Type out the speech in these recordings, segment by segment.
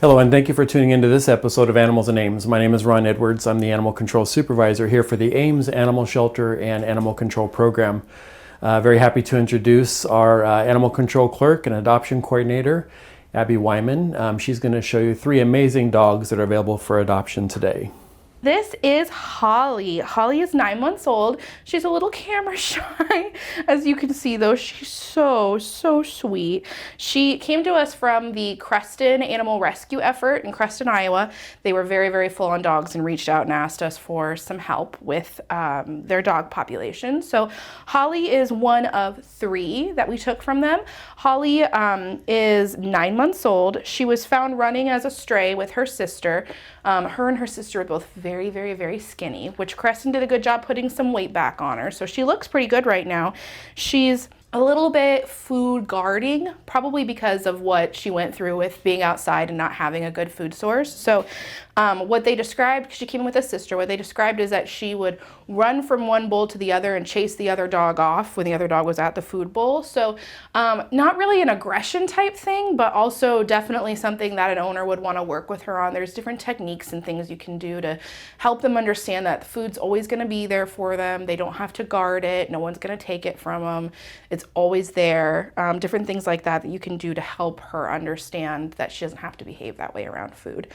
Hello, and thank you for tuning into this episode of Animals and Ames. My name is Ron Edwards. I'm the Animal Control Supervisor here for the Ames Animal Shelter and Animal Control Program. Very happy to introduce our Animal Control Clerk and Adoption Coordinator, Abby Wyman. She's going to show you 3 amazing dogs that are available for adoption today. This is Holly. Holly is 9 months old. She's a little camera shy. As you can see though, she's so sweet. She came to us from the Creston Animal Rescue effort in Creston, Iowa. They were very full on dogs and reached out and asked us for some help with their dog population. So Holly is one of 3 that we took from them. Holly is 9 months old. She was found running as a stray with her sister. Her and her sister were both very skinny, which Creston did a good job putting some weight back on her. So she looks pretty good right now. She's a little bit food guarding, probably because of what she went through with being outside and not having a good food source. So what they described, she came with a sister, what they described is that she would run from one bowl to the other and chase the other dog off when the other dog was at the food bowl. So not really an aggression type thing, but also definitely something that an owner would want to work with her on. There's different techniques and things you can do to help them understand that the food's always going to be there for them. They don't have to guard it. No one's going to take it from them. It's always there. Different things like that you can do to help her understand that she doesn't have to behave that way around food.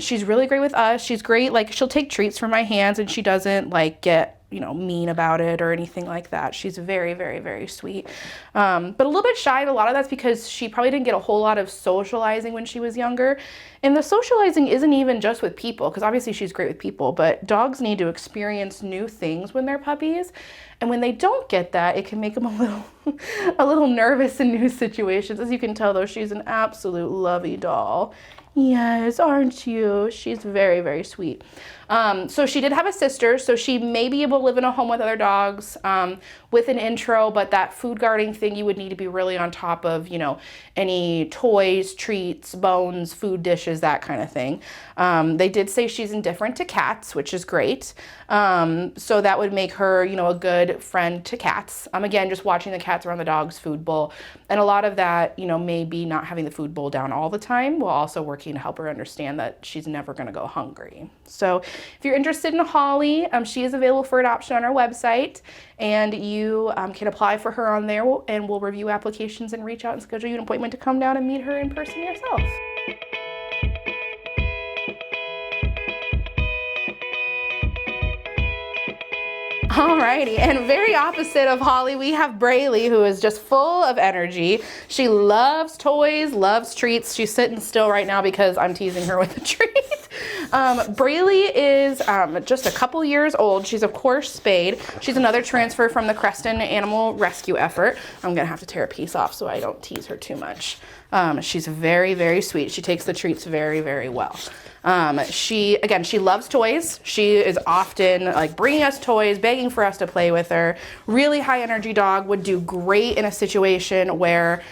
She's really great with us. She's great. Like, she'll take treats from my hands and she doesn't like get, mean about it or anything like that. She's very sweet. But a little bit shy, and a lot of that's because she probably didn't get a whole lot of socializing when she was younger. And the socializing isn't even just with people, because obviously she's great with people, but dogs need to experience new things when they're puppies. And when they don't get that, it can make them a little nervous in new situations. As you can tell though, she's an absolute lovey doll. Yes, aren't you? She's very sweet. So she did have a sister, so she may be able to live in a home with other dogs with an intro, but that food guarding thing, you would need to be really on top of, any toys, treats, bones, food dishes, that kind of thing. They did say she's indifferent to cats, which is great. So that would make her, a good friend to cats. Again, just watching the cats around the dog's food bowl. And a lot of that, maybe not having the food bowl down all the time, while also working to help her understand that she's never going to go hungry. So if you're interested in Holly, she is available for adoption on our website, and you can apply for her on there, and we'll review applications and reach out and schedule you an appointment to come down and meet her in person yourself. Alrighty, and very opposite of Holly, we have Braylee, who is just full of energy. She loves toys, loves treats. She's sitting still right now because I'm teasing her with a treat. Braylee is just a couple years old. She's of course spayed. She's another transfer from the Creston Animal Rescue effort. I'm gonna have to tear a piece off so I don't tease her too much. She's very sweet. She takes the treats very well. She loves toys. She is often like bringing us toys, begging for us to play with her. Really high energy dog, would do great in a situation where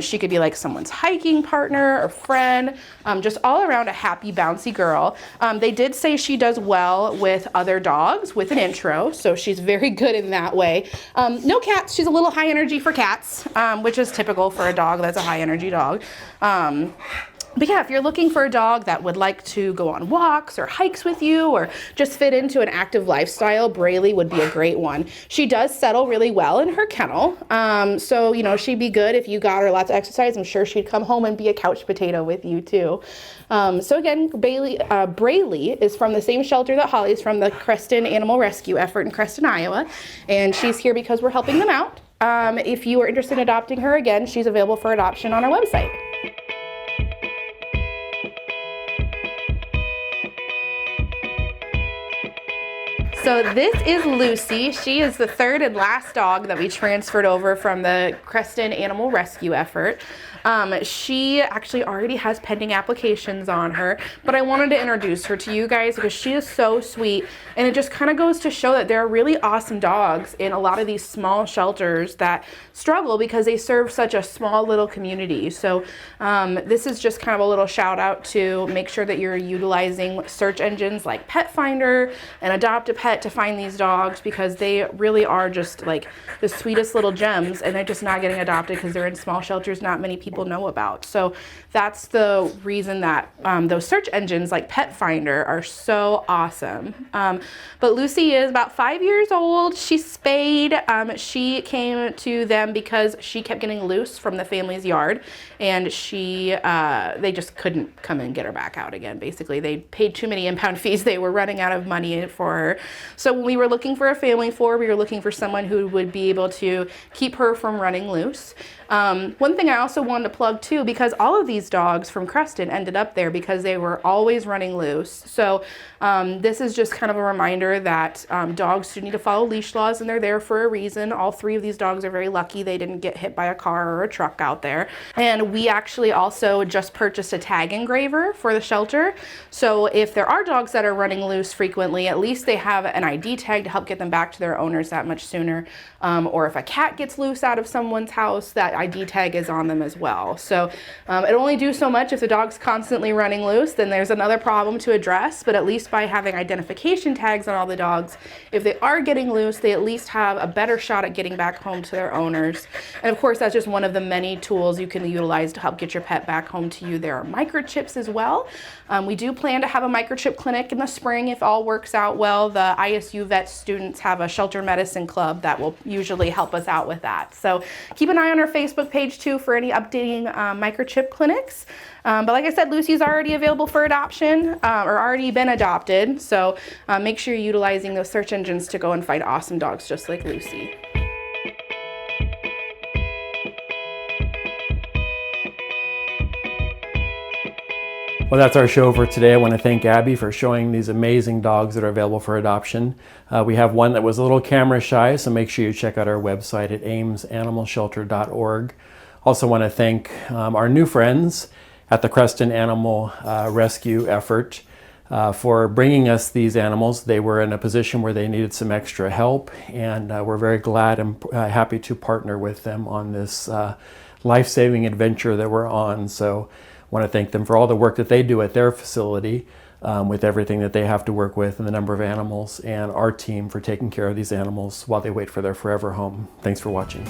she could be like someone's hiking partner or friend, just all around a happy, bouncy girl. They did say she does well with other dogs with an intro, so she's very good in that way. No cats. She's a little high energy for cats, which is typical for a dog that's a high energy dog. But yeah, if you're looking for a dog that would like to go on walks or hikes with you or just fit into an active lifestyle, Braylee would be a great one. She does settle really well in her kennel. So, she'd be good if you got her lots of exercise. I'm sure she'd come home and be a couch potato with you too. So again, Braylee is from the same shelter that Holly is from, the Creston Animal Rescue effort in Creston, Iowa. And she's here because we're helping them out. If you are interested in adopting her, again, she's available for adoption on our website. So this is Lucy. She is the 3rd and last dog that we transferred over from the Creston Animal Rescue effort. She actually already has pending applications on her, but I wanted to introduce her to you guys because she is so sweet, and it just kind of goes to show that there are really awesome dogs in a lot of these small shelters that struggle because they serve such a small little community. So this is just kind of a little shout out to make sure that you're utilizing search engines like Pet Finder and Adopt a Pet upset to find these dogs because they really are just like the sweetest little gems, and they're just not getting adopted because they're in small shelters not many people know about. So that's the reason that those search engines like Pet Finder are so awesome. But Lucy is about 5 years old. She's spayed. She came to them because she kept getting loose from the family's yard, and they just couldn't come and get her back out again. Basically, they paid too many impound fees. They were running out of money for her. So when we were looking for a family for her, we were looking for someone who would be able to keep her from running loose. One thing I also wanted to plug too, because all of these dogs from Creston ended up there because they were always running loose. So this is just kind of a reminder that dogs do need to follow leash laws, and they're there for a reason. All 3 of these dogs are very lucky they didn't get hit by a car or a truck out there. And we actually also just purchased a tag engraver for the shelter. So if there are dogs that are running loose frequently, at least they have an ID tag to help get them back to their owners that much sooner. Or if a cat gets loose out of someone's house, that ID tag is on them as well. So it'll only do so much. If the dog's constantly running loose, then there's another problem to address. But at least by having identification tags on all the dogs, if they are getting loose, they at least have a better shot at getting back home to their owners. And of course, that's just one of the many tools you can utilize to help get your pet back home to you. There are microchips as well. We do plan to have a microchip clinic in the spring if all works out well. The ISU vet students have a shelter medicine club that will usually help us out with that. So keep an eye on our Facebook page too for any updating microchip clinics. But like I said, Lucy's already available for adoption or already been adopted. So make sure you're utilizing those search engines to go and find awesome dogs just like Lucy. Well, that's our show for today. I want to thank Abby for showing these amazing dogs that are available for adoption. We have one that was a little camera shy, so make sure you check out our website at amesanimalshelter.org. Also want to thank our new friends at the Creston Animal Rescue effort for bringing us these animals. They were in a position where they needed some extra help, and we're very glad and happy to partner with them on this life-saving adventure that we're on. So want to thank them for all the work that they do at their facility with everything that they have to work with and the number of animals, and our team for taking care of these animals while they wait for their forever home. Thanks for watching.